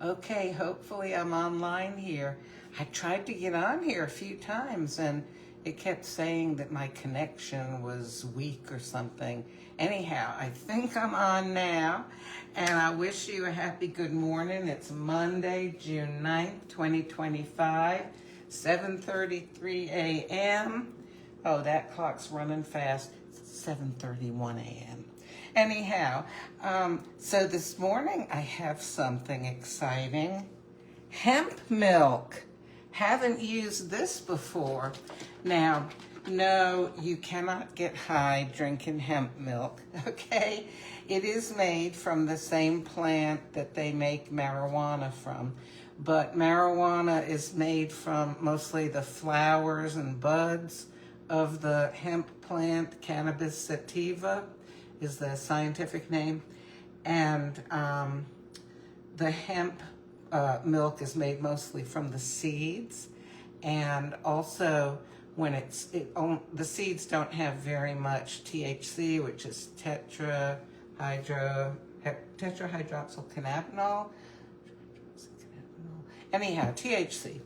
Okay, hopefully I'm online here. I tried to get on here a few times and it kept saying that my connection was weak or something. Anyhow, I think I'm on now, and I wish you a happy good morning. It's Monday, June 9th, 2025, 7:33 a.m. Oh, that clock's running fast. It's 7:31 a.m. Anyhow, so this morning I have something exciting. Hemp milk. Haven't used this before. Now, no, you cannot get high drinking hemp milk, okay? It is made from the same plant that they make marijuana from, but marijuana is made from mostly the flowers and buds of the hemp plant. Cannabis sativa is the scientific name, and the hemp milk is made mostly from the seeds, and also when the seeds don't have very much THC, which is tetrahydroxycannabinol. Anyhow, THC.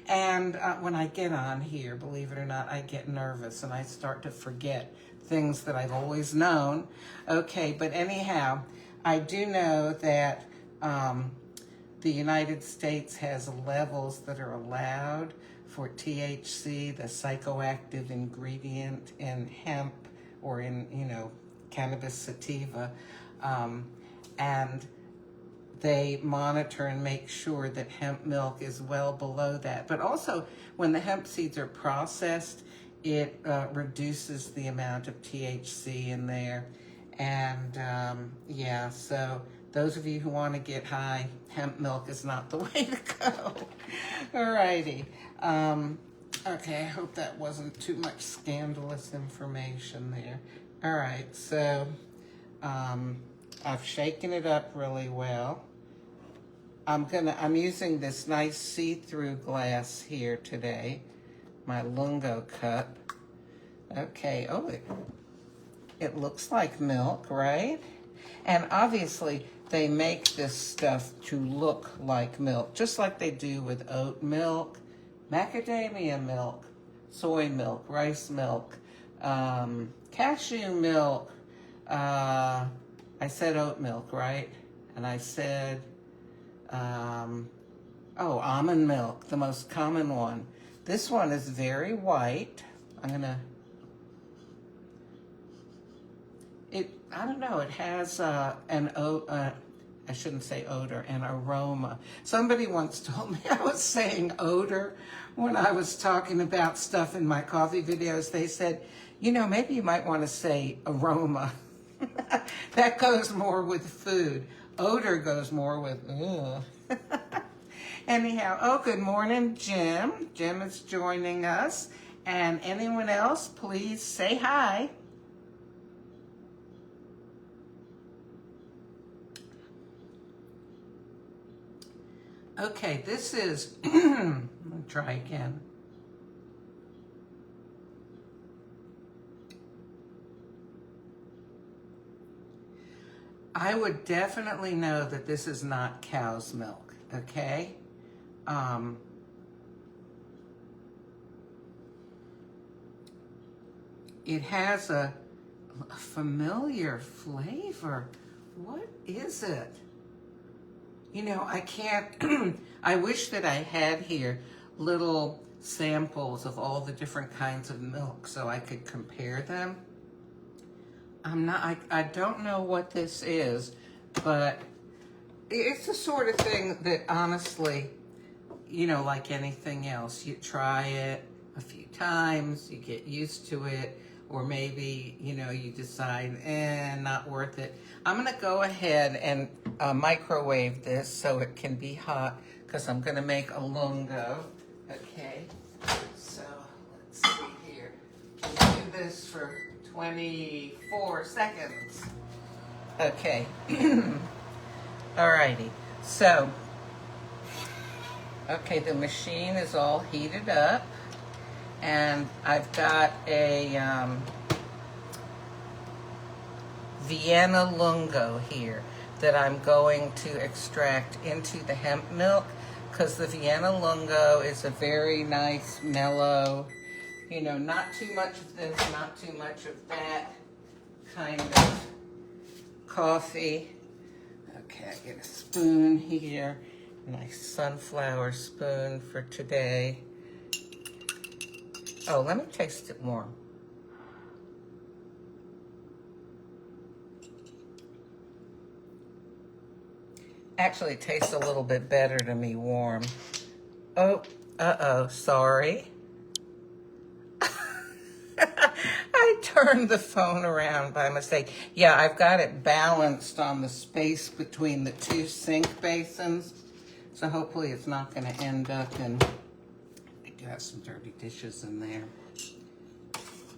And when I get on here, believe it or not, I get nervous and I start to forget things that I've always known. Okay, but anyhow, I do know that the United States has levels that are allowed for THC, the psychoactive ingredient in hemp or in, cannabis sativa. And they monitor and make sure that hemp milk is well below that. But also, when the hemp seeds are processed, it reduces the amount of THC in there. And yeah, so those of you who want to get high, hemp milk is not the way to go. Alrighty. Okay, I hope that wasn't too much scandalous information there. Alright, so I've shaken it up really well. I'm using this nice see-through glass here today, my Lungo cup. Okay, oh, it looks like milk, right? And obviously, they make this stuff to look like milk, just like they do with oat milk, macadamia milk, soy milk, rice milk, cashew milk. I said oat milk, right? And I said, almond milk, the most common one. This one is very white. I don't know, it has I shouldn't say odor, an aroma. Somebody once told me I was saying odor when I was talking about stuff in my coffee videos. They said, maybe you might want to say aroma. That goes more with food. Odor goes more with, ugh. Anyhow, good morning, Jim. Jim is joining us. And anyone else, please say hi. Okay, this is, let me try again. I would definitely know that this is not cow's milk, okay? It has a familiar flavor. What is it? I can't, I wish that I had here little samples of all the different kinds of milk so I could compare them. I don't know what this is, but it's the sort of thing that honestly, like anything else, you try it a few times, you get used to it, or maybe, you decide, not worth it. I'm gonna go ahead and microwave this so it can be hot, because I'm gonna make a lungo, okay? So, let's see here. We'll do this for 24 seconds. Okay. Alrighty. So, okay, the machine is all heated up. And I've got a Vienna Lungo here. that I'm going to extract into the hemp milk, because the Vienna Lungo is a very nice, mellow, you know, not too much of this, not too much of that kind of coffee. Okay, I get a spoon here, a nice sunflower spoon for today. Oh, let me taste it warm. Actually, it tastes a little bit better to me warm. Oh, sorry. I turned the phone around by mistake. Yeah, I've got it balanced on the space between the two sink basins. So hopefully it's not going to end up in... I do have some dirty dishes in there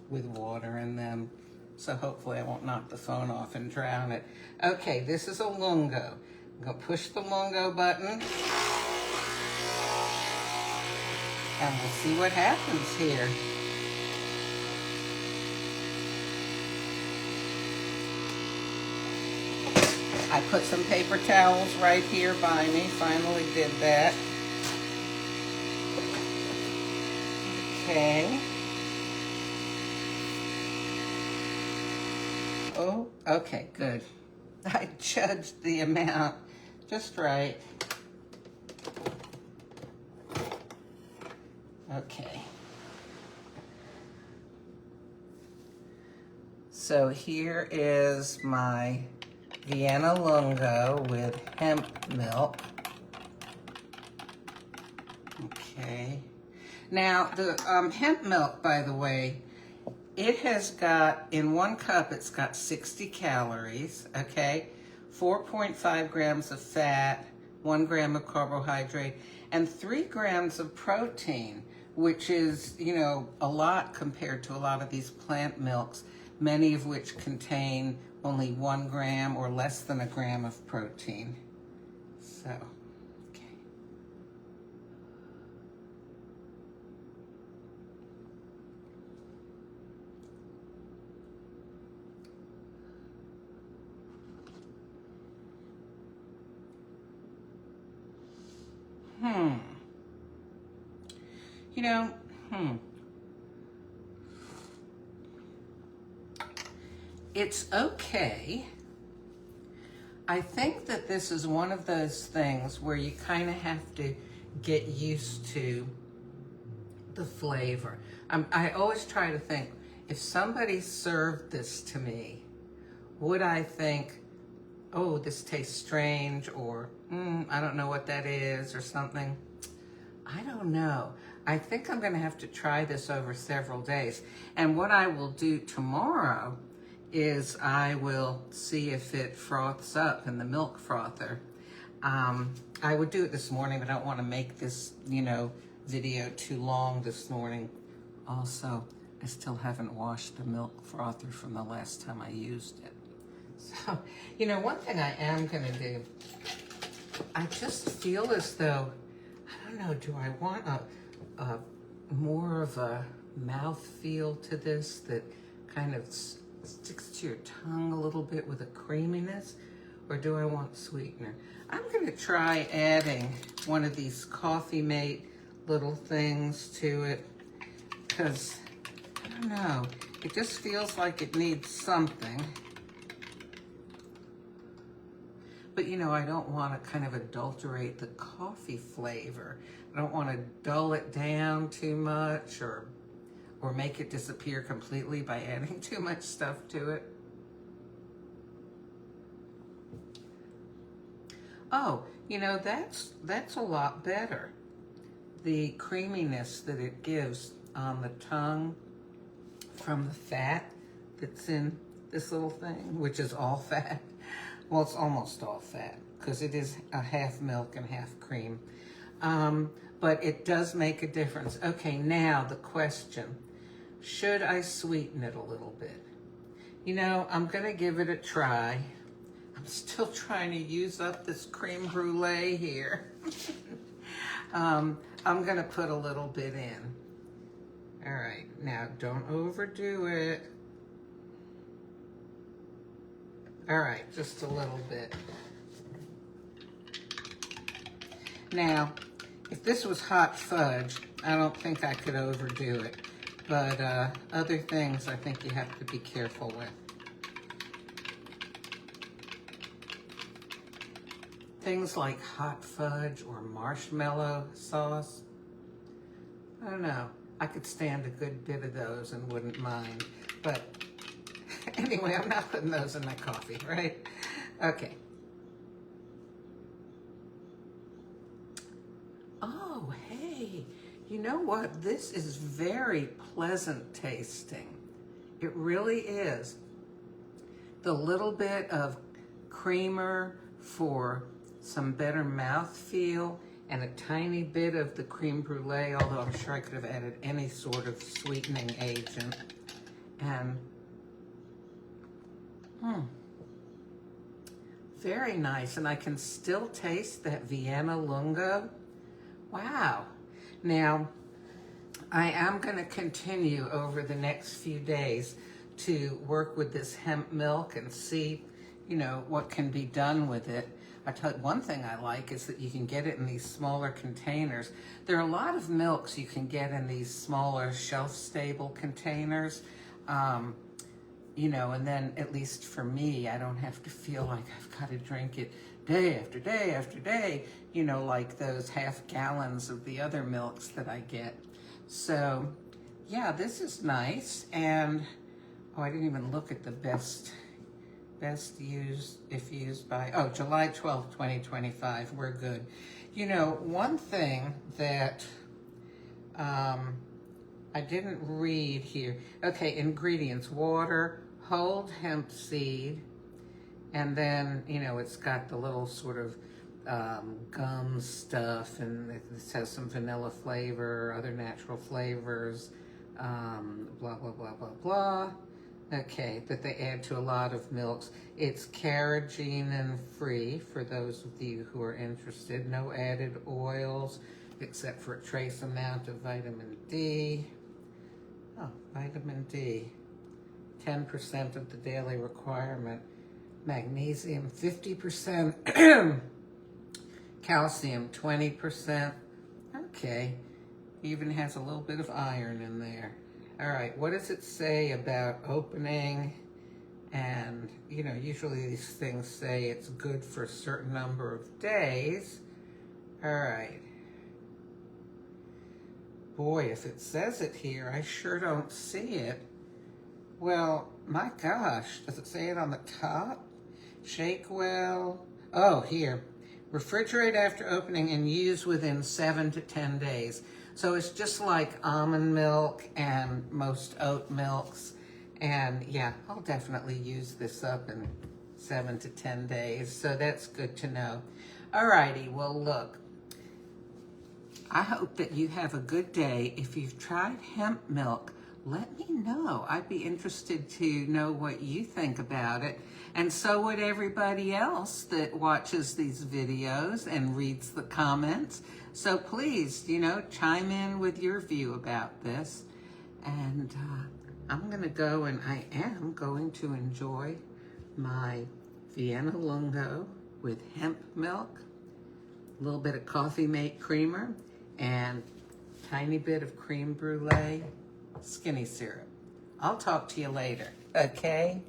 with water in them. So hopefully I won't knock the phone off and drown it. Okay, this is a lungo. I'm going to push the lungo button. And we'll see what happens here. I put some paper towels right here by me. Finally did that. Okay. Oh, okay, good. I judged the amount just right. Okay. So here is my Vienna Lungo with hemp milk. Okay. Now, the hemp milk, by the way, it has got, in 1 cup, it's got 60 calories, okay? 4.5 grams of fat, 1 gram of carbohydrate, and 3 grams of protein, which is, you know, a lot compared to a lot of these plant milks, many of which contain only 1 gram or less than a gram of protein. So, okay. You know, It's okay. I think that this is one of those things where you kind of have to get used to the flavor. I always try to think, if somebody served this to me, would I think, oh, this tastes strange, or I don't know what that is, or something? I don't know. I think I'm going to have to try this over several days. And what I will do tomorrow is I will see if it froths up in the milk frother. I would do it this morning, but I don't want to make this, video too long this morning. Also, I still haven't washed the milk frother from the last time I used it. So, one thing I am going to do, I just feel as though, I don't know, do I want a more of a mouth feel to this that kind of sticks to your tongue a little bit with a creaminess, or do I want sweetener? I'm going to try adding one of these Coffee Mate little things to it, because I don't know, it just feels like it needs something. But I don't want to kind of adulterate the coffee flavor. I don't want to dull it down too much or make it disappear completely by adding too much stuff to it. Oh, that's a lot better. The creaminess that it gives on the tongue from the fat that's in this little thing, which is all fat. Well, it's almost all fat because it is a half milk and half cream. But it does make a difference. Okay, now the question. Should I sweeten it a little bit? I'm going to give it a try. I'm still trying to use up this creme brulee here. I'm going to put a little bit in. All right, now don't overdo it. All right, just a little bit. Now, if this was hot fudge, I don't think I could overdo it. But other things I think you have to be careful with. Things like hot fudge or marshmallow sauce, I don't know. I could stand a good bit of those and wouldn't mind. But anyway, I'm not putting those in my coffee, right? Okay. Oh, hey, you know what? This is very pleasant tasting. It really is. The little bit of creamer for some better mouthfeel, and a tiny bit of the creme brulee, although I'm sure I could have added any sort of sweetening agent. And, very nice. And I can still taste that Vienna Lungo. Wow. Now, I am going to continue over the next few days to work with this hemp milk and see, you know, what can be done with it. I tell you, one thing I like is that you can get it in these smaller containers. There are a lot of milks you can get in these smaller shelf-stable containers, you know, and then at least for me, I don't have to feel like I've got to drink it day after day after day, you know, like those half gallons of the other milks that I get. So, yeah, this is nice. And, oh, I didn't even look at the best used, if used by, oh, July 12th, 2025, we're good. You know, one thing that I didn't read here, okay, ingredients, water, whole hemp seed, and then, you know, it's got the little sort of gum stuff, and it has some vanilla flavor, other natural flavors, blah, blah, blah, blah, blah. Okay, that they add to a lot of milks. It's carrageenan free for those of you who are interested. No added oils except for a trace amount of vitamin D. Oh, vitamin D. 10% of the daily requirement. Magnesium, 50%. Calcium, 20%. Okay, even has a little bit of iron in there. All right, what does it say about opening? And, you know, usually these things say it's good for a certain number of days. All right. Boy, if it says it here, I sure don't see it. Well, my gosh, does it say it on the top? Shake well. Oh, here. Refrigerate after opening and use within 7 to 10 days. So it's just like almond milk and most oat milks. And yeah, I'll definitely use this up in 7 to 10 days. So that's good to know. Alrighty, well look, I hope that you have a good day. If you've tried hemp milk, let me know. I'd be interested to know what you think about it. And so would everybody else that watches these videos and reads the comments. So please, you know, chime in with your view about this. And I'm going to go, and I am going to enjoy my Vienna Lungo with hemp milk, a little bit of coffee mate creamer, and a tiny bit of creme brulee skinny syrup. I'll talk to you later, okay?